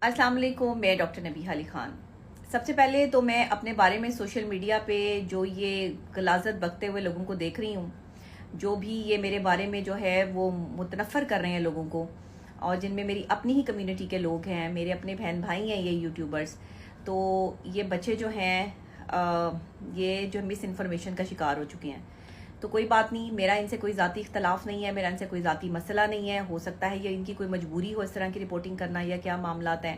अस्सलाम वालेकुम, मैं डॉक्टर नबीहा अली ख़ान। सबसे पहले तो मैं अपने बारे में सोशल मीडिया पे जो ये गलाजत बकते हुए लोगों को देख रही हूँ, जो भी ये मेरे बारे में जो है वो मुतनफ़र कर रहे हैं लोगों को, और जिनमें मेरी अपनी ही कम्युनिटी के लोग हैं, मेरे अपने बहन भाई हैं ये यूट्यूबर्स। तो ये बच्चे जो हैं ये जो मिस इन्फॉर्मेशन का शिकार हो चुके हैं। तो कोई बात नहीं, मेरा इनसे कोई ज़ाती इख्तलाफ नहीं है, मेरा इनसे कोई ज़ाती मसला नहीं है। हो सकता है ये इनकी कोई मजबूरी हो इस तरह की रिपोर्टिंग करना या क्या मामलात हैं,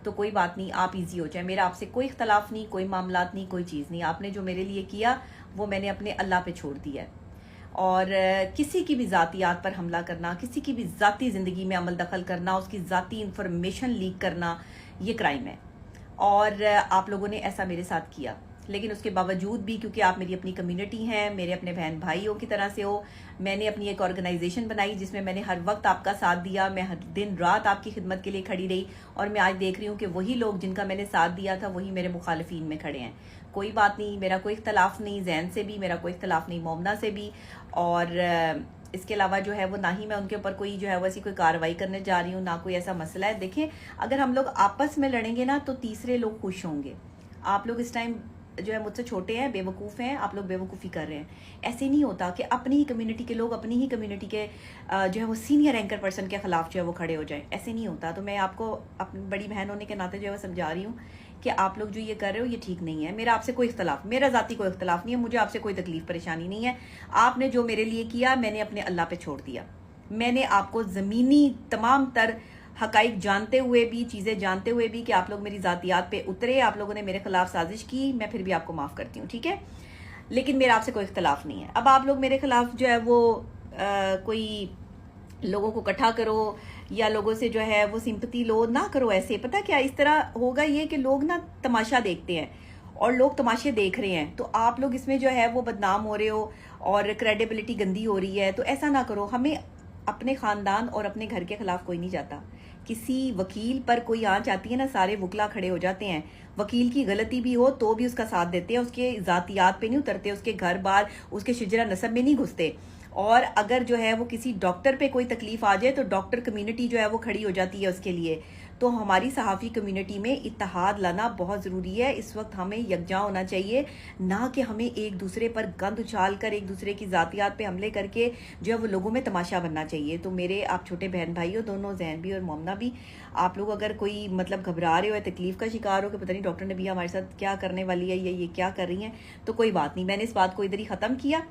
तो कोई बात नहीं, आप इजी हो जाए। मेरा आपसे कोई इख्तलाफ नहीं, कोई मामलात नहीं, कोई चीज़ नहीं। आपने जो मेरे लिए किया वो मैंने अपने अल्लाह पे छोड़ दिया है। और किसी की भी ज़ातियात पर हमला करना, किसी की भी ज़ाती ज़िंदगी में अमल दखल करना, उसकी ज़ाती इंफॉर्मेशन लीक करना, ये क्राइम है। और आप लोगों ने ऐसा मेरे साथ किया, लेकिन उसके बावजूद भी, क्योंकि आप मेरी अपनी कम्युनिटी हैं, मेरे अपने बहन भाइयों की तरह से हो, मैंने अपनी एक ऑर्गेनाइजेशन बनाई जिसमें मैंने हर वक्त आपका साथ दिया, मैं हर दिन रात आपकी खिदमत के लिए खड़ी रही। और मैं आज देख रही हूँ कि वही लोग जिनका मैंने साथ दिया था वही मेरे मुखालिफिन में खड़े हैं। कोई बात नहीं, मेरा कोई इख्तलाफ नहीं जैन से भी, मेरा कोई इख्तलाफ नहीं मोमना से भी। और इसके अलावा जो है वो ना ही मैं उनके ऊपर कोई जो है वैसी कोई कार्रवाई करने जा रही हूँ, ना कोई ऐसा मसला है। देखें, अगर हम लोग आपस में लड़ेंगे ना तो तीसरे लोग खुश होंगे। आप लोग इस टाइम जो है मुझसे छोटे हैं, बेवकूफ़ हैं, आप लोग बेवकूफ़ी कर रहे हैं। ऐसे नहीं होता कि अपनी ही कम्युनिटी के लोग अपनी ही कम्युनिटी के जो है वो सीनियर एंकर पर्सन के खिलाफ जो है वो खड़े हो जाएं। ऐसे नहीं होता। तो मैं आपको अपनी बड़ी बहन होने के नाते जो है वो समझा रही हूँ कि आप लोग जो ये कर रहे हो ये ठीक नहीं है। मेरा आपसे कोई इख्तलाफ, मेरा ज़ाती कोई इख्तलाफ नहीं है, मुझे आपसे कोई तकलीफ परेशानी नहीं है। आपने जो मेरे लिए किया मैंने अपने अल्लाह पे छोड़ दिया। मैंने आपको ज़मीनी तमाम तर हकाइक जानते हुए भी, चीज़ें जानते हुए भी कि आप लोग मेरी ज़ातियात पे उतरे, आप लोगों ने मेरे खिलाफ साजिश की, मैं फिर भी आपको माफ़ करती हूँ, ठीक है। लेकिन मेरा आपसे कोई इख्तलाफ नहीं है। अब आप लोग मेरे खिलाफ जो है वो कोई लोगों को इकट्ठा करो या लोगों से जो है वो सिंपति लो ना करो। ऐसे पता क्या इस तरह होगा ये कि लोग ना तमाशा देखते हैं और लोग तमाशे देख रहे हैं, तो आप लोग इसमें जो है वो बदनाम हो रहे हो और क्रेडिबिलिटी गंदी हो रही है। तो ऐसा ना करो। हमें अपने खानदान और अपने घर के खिलाफ कोई नहीं जाता। किसी वकील पर कोई आंच आती है ना, सारे वकला खड़े हो जाते हैं। वकील की गलती भी हो तो भी उसका साथ देते हैं, उसके जातियात पे नहीं उतरते, उसके घर बार, उसके शिजरा नसब में नहीं घुसते। और अगर जो है वो किसी डॉक्टर पे कोई तकलीफ आ जाए तो डॉक्टर कम्युनिटी जो है वो खड़ी हो जाती है उसके लिए। तो हमारी सहाफ़ी कम्युनिटी में इत्तेहाद लाना बहुत ज़रूरी है। इस वक्त हमें यकजा होना चाहिए, ना कि हमें एक दूसरे पर गंद उछाल कर, एक दूसरे की ज़ातियात पे हमले करके जो है वो लोगों में तमाशा बनना चाहिए। तो मेरे आप छोटे बहन भाई हो दोनों, जैन भी और मोमना भी, आप लोग अगर कोई मतलब घबरा रहे हो या तकलीफ़ का शिकार हो कि पता नहीं डॉक्टर नबीहा हमारे साथ क्या करने वाली है या ये क्या कर रही हैं, तो कोई बात नहीं, मैंने इस बात को इधर ही ख़त्म किया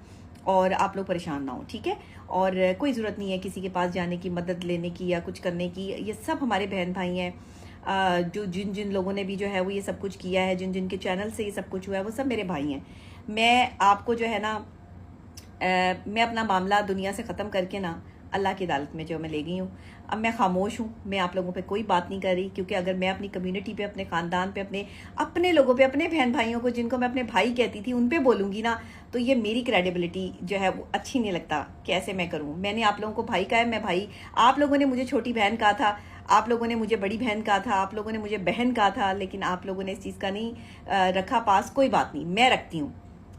और आप लोग परेशान ना हो, ठीक है। और कोई ज़रूरत नहीं है किसी के पास जाने की, मदद लेने की या कुछ करने की। ये सब हमारे बहन भाई हैं। जो जिन जिन लोगों ने भी जो है वो ये सब कुछ किया है, जिन जिन के चैनल से ये सब कुछ हुआ है, वो सब मेरे भाई हैं। मैं आपको जो है ना मैं अपना मामला दुनिया से ख़त्म करके ना अल्लाह की अदालत में जो मैं ले गई हूँ। अब मैं खामोश हूँ, मैं आप लोगों पे कोई बात नहीं कर रही, क्योंकि अगर मैं अपनी कम्युनिटी पे, अपने ख़ानदान पे, अपने अपने लोगों पे, अपने बहन भाइयों को जिनको मैं अपने भाई कहती थी उन पे बोलूँगी ना, तो ये मेरी क्रेडिबिलिटी जो है वो अच्छी नहीं लगता कि ऐसे मैं करूँ। मैंने आप लोगों को भाई कहा है, मैं भाई, आप लोगों ने मुझे छोटी बहन कहा था, आप लोगों ने मुझे बड़ी बहन कहा था, आप लोगों ने मुझे बहन कहा था, लेकिन आप लोगों ने इस चीज़ का नहीं रखा पास। कोई बात नहीं, मैं रखती हूँ।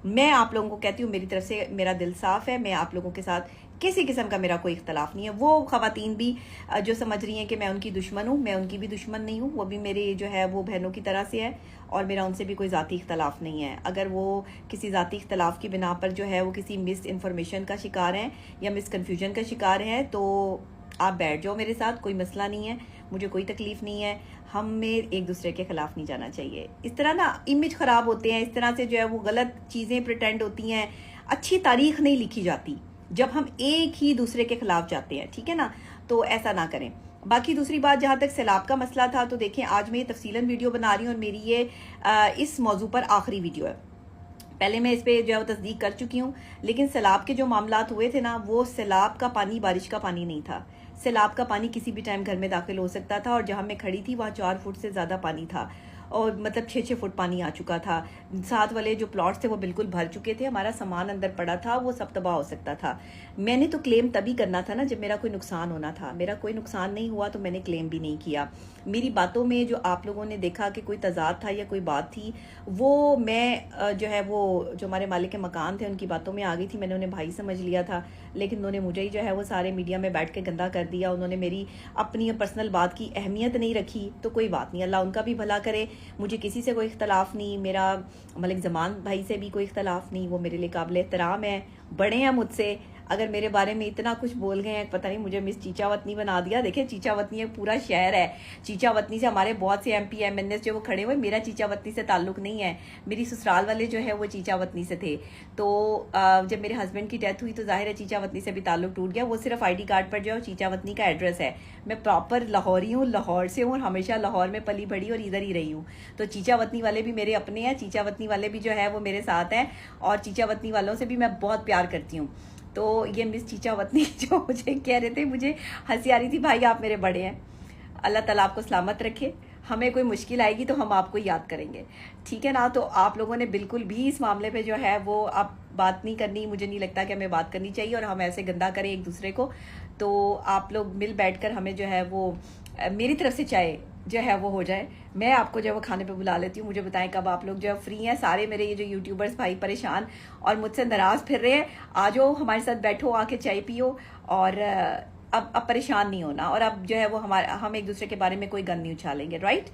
मैं आप लोगों को कहती हूँ, मेरी तरफ से मेरा दिल साफ है, मैं आप लोगों के साथ किसी किस्म का मेरा कोई इख्तलाफ नहीं है। वो ख़वातीन भी जो समझ रही हैं कि मैं उनकी दुश्मन हूँ, मैं उनकी भी दुश्मन नहीं हूँ। वो भी मेरे जो है वो बहनों की तरह से है और मेरा उनसे भी कोई ज़ाती इख्तलाफ नहीं है। अगर वो किसी ज़ाती इख्तलाफ की बिना पर जो है वो किसी मिस इन्फॉर्मेशन का शिकार हैं या मिस कन्फ्यूजन का शिकार हैं, तो आप बैठ जाओ मेरे साथ, कोई मसला नहीं है, मुझे कोई तकलीफ़ नहीं है। हमें एक दूसरे के ख़िलाफ़ नहीं जाना चाहिए। इस तरह ना इमेज ख़राब होते हैं, इस तरह से जो है वो गलत चीज़ें प्रिटेंड होती हैं, अच्छी तारीख नहीं लिखी जाती जब हम एक ही दूसरे के ख़िलाफ़ जाते हैं, ठीक है ना। तो ऐसा ना करें। बाकी दूसरी बात, जहाँ तक सैलाब का मसला था, तो देखें आज मैं ये तफसीलन वीडियो बना रही हूँ और मेरी ये इस मौजू पर आखिरी वीडियो है। पहले मैं इस पर जो है वो तस्दीक कर चुकी हूँ, लेकिन सैलाब के जो मामलात हुए थे ना, वो सैलाब का पानी बारिश का पानी नहीं था। सैलाब का पानी किसी भी टाइम घर में दाखिल हो सकता था और जहाँ मैं खड़ी थी वहाँ 4 फुट से ज़्यादा पानी था। और मतलब 6-6 फुट पानी आ चुका था। साथ वाले जो प्लॉट्स थे वो बिल्कुल भर चुके थे, हमारा सामान अंदर पड़ा था, वो सब तबाह हो सकता था। मैंने तो क्लेम तभी करना था ना जब मेरा कोई नुकसान होना था। मेरा कोई नुकसान नहीं हुआ तो मैंने क्लेम भी नहीं किया। मेरी बातों में जो आप लोगों ने देखा कि कोई तजाद था या कोई बात थी, वो मैं जो है वो जो हमारे मालिक के मकान थे उनकी बातों में आ गई थी। मैंने उन्हें भाई समझ लिया था, लेकिन उन्होंने मुझे ही जो है वो सारे मीडिया में बैठ के गंदा कर दिया। उन्होंने मेरी अपनी पर्सनल बात की अहमियत नहीं रखी। तो कोई बात नहीं, अल्लाह उनका भी भला करे। मुझे किसी से कोई इख्तलाफ नहीं, मेरा मलिक ज़मान भाई से भी कोई इख्तलाफ नहीं, वो मेरे लिए काबिल एहतराम है, बड़े हैं मुझसे। अगर मेरे बारे में इतना कुछ बोल गए हैं, पता नहीं मुझे मिस चीचा वतनी बना दिया। देखिए चीचा वतनी एक पूरा शहर है, चीचा वतनी से हमारे बहुत से MP MNS जो वो खड़े हुए, मेरा चीचा वतनी से ताल्लुक नहीं है। मेरी ससुराल वाले जो है वो चीचा वतनी से थे। तो जब मेरे हस्बैंड की डेथ हुई तो जाहिर है चीचा वतनी से भी ताल्लुक टूट गया। वो सिर्फ ID कार्ड पर जो है चीचा वतनी का एड्रेस है। मैं प्रॉपर लाहौरी हूँ, लाहौर से हूँ और हमेशा लाहौर में पली बड़ी और इधर ही रही हूँ। तो चीचा वतनी वाले भी मेरे अपने हैं, चीचा वतनी वाले भी जो है वो मेरे साथ हैं, और चीचा वतनी वालों से भी मैं बहुत प्यार करती हूँ। तो ये मिस चीचा वतनी जो मुझे कह रहे थे, मुझे हंसी आ रही थी, भाई आप मेरे बड़े हैं, अल्लाह ताला आपको सलामत रखे। हमें कोई मुश्किल आएगी तो हम आपको याद करेंगे, ठीक है ना। तो आप लोगों ने बिल्कुल भी इस मामले पे जो है वो आप बात नहीं करनी, मुझे नहीं लगता कि हमें बात करनी चाहिए और हम ऐसे गंदा करें एक दूसरे को। तो आप लोग मिल बैठकर हमें जो है वो मेरी तरफ से चाहे जो है वो हो जाए। मैं आपको जो है वो खाने पे बुला लेती हूँ। मुझे बताएं कब आप लोग जो है फ्री हैं। सारे मेरे ये जो यूट्यूबर्स भाई परेशान और मुझसे नाराज़ फिर रहे हैं, आ जाओ हमारे साथ बैठो, आके चाय पियो और अब परेशान नहीं होना। और अब जो है वो हम एक दूसरे के बारे में कोई गन नहीं उछालेंगे, राइट।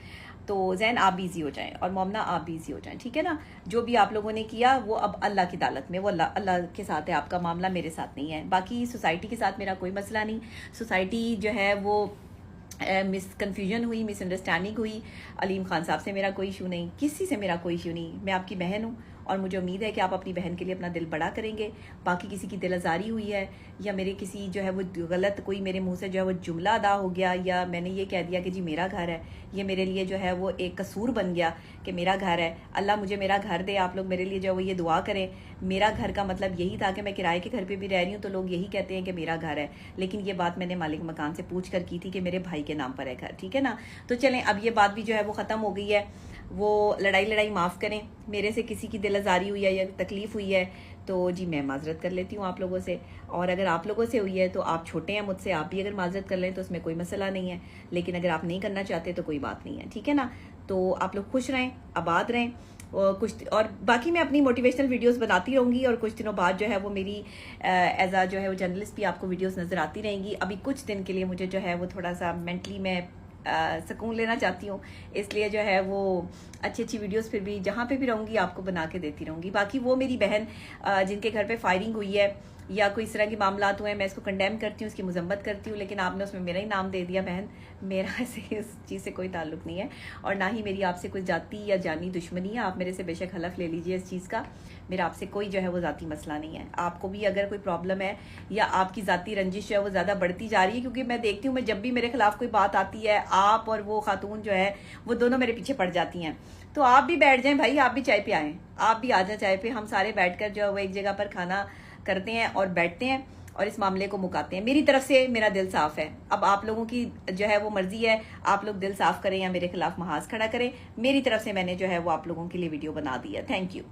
तो जैन आप भी ईजी हो जाएं और मोमना आप भी ईजी हो जाएं, ठीक है ना। जो भी आप लोगों ने किया वो अब अल्लाह की अदालत में, वो अल्लाह के साथ है, आपका मामला मेरे साथ नहीं है। बाकी सोसाइटी के साथ मेरा कोई मसला नहीं। सोसाइटी जो है वो कन्फ्यूजन हुई, मिसअंडरस्टैंडिंग हुई, अलीम खान साहब से मेरा कोई इशू नहीं, किसी से मेरा कोई इशू नहीं। मैं आपकी बहन हूँ और मुझे उम्मीद है कि आप अपनी बहन के लिए अपना दिल बड़ा करेंगे। बाकी किसी की दिल आज़ारी हुई है या मेरे किसी जो है वो गलत कोई मेरे मुंह से जो है वो जुमला अदा हो गया या मैंने ये कह दिया कि जी मेरा घर है, ये मेरे लिए जो है वो एक कसूर बन गया कि मेरा घर है, अल्लाह मुझे मेरा घर दे। आप लोग मेरे लिए जो है वो ये दुआ करें। मेरा घर का मतलब यही था कि मैं किराए के घर पे भी रह रही हूँ तो लोग यही कहते हैं कि मेरा घर है, लेकिन ये बात मैंने मालिक मकान से पूछ कर की थी कि मेरे भाई के नाम पर है घर, ठीक है ना। तो चलें अब ये बात भी जो है वो ख़त्म हो गई है। वो लड़ाई माफ़ करें, मेरे से किसी की दिल आज़ारी हुई है या तकलीफ़ हुई है तो जी मैं माजरत कर लेती हूँ आप लोगों से। और अगर आप लोगों से हुई है तो आप छोटे हैं मुझसे, आप भी अगर माजरत कर लें तो उसमें कोई मसला नहीं है। लेकिन अगर आप नहीं करना चाहते तो कोई बात नहीं है, ठीक है ना। तो आप लोग खुश रहें, आबाद रहें। और बाकी मैं अपनी मोटिवेशनल वीडियोस बनाती रहूँगी और कुछ दिनों बाद जो है वो मेरी एज आ जो है वो जर्नलिस्ट भी आपको वीडियोस नज़र आती रहेंगी। अभी कुछ दिन के लिए मुझे जो है वो थोड़ा सा मेंटली मैं सुकून लेना चाहती हूँ, इसलिए जो है वो अच्छी वीडियोस फिर भी जहाँ पे भी रहूँगी आपको बना के देती रहूँगी। बाकी वो मेरी बहन जिनके घर पे फायरिंग हुई है या कोई इस तरह की मामलात हुए हैं, मैं इसको कंडेम करती हूँ, उसकी मजम्मत करती हूँ, लेकिन आपने उसमें मेरा ही नाम दे दिया। बहन मेरा ऐसे इस चीज़ से कोई ताल्लुक नहीं है और ना ही मेरी आपसे कोई जाती या जानी दुश्मनी है। आप मेरे से बेशक हलफ ले लीजिए इस चीज़ का, मेरा आपसे कोई जो है वो ज़ाती मसला नहीं है। आपको भी अगर कोई प्रॉब्लम है या आपकी ज़ाती रंजिश जो है वो ज़्यादा बढ़ती जा रही है, क्योंकि मैं देखती हूँ मैं जब भी मेरे खिलाफ कोई बात आती है आप और वो खातून जो है वो दोनों मेरे पीछे पड़ जाती हैं। तो आप भी बैठ जाएं भाई, आप भी चाय पे आएँ, आप भी आ जाए चाय पे, हम सारे बैठकर जो है वो एक जगह पर खाना करते हैं और बैठते हैं और इस मामले को मुकाते हैं। मेरी तरफ से मेरा दिल साफ है। अब आप लोगों की जो है वो मर्जी है, आप लोग दिल साफ करें या मेरे खिलाफ महाज खड़ा करें। मेरी तरफ से मैंने जो है वो आप लोगों के लिए वीडियो बना दी है। Thank you.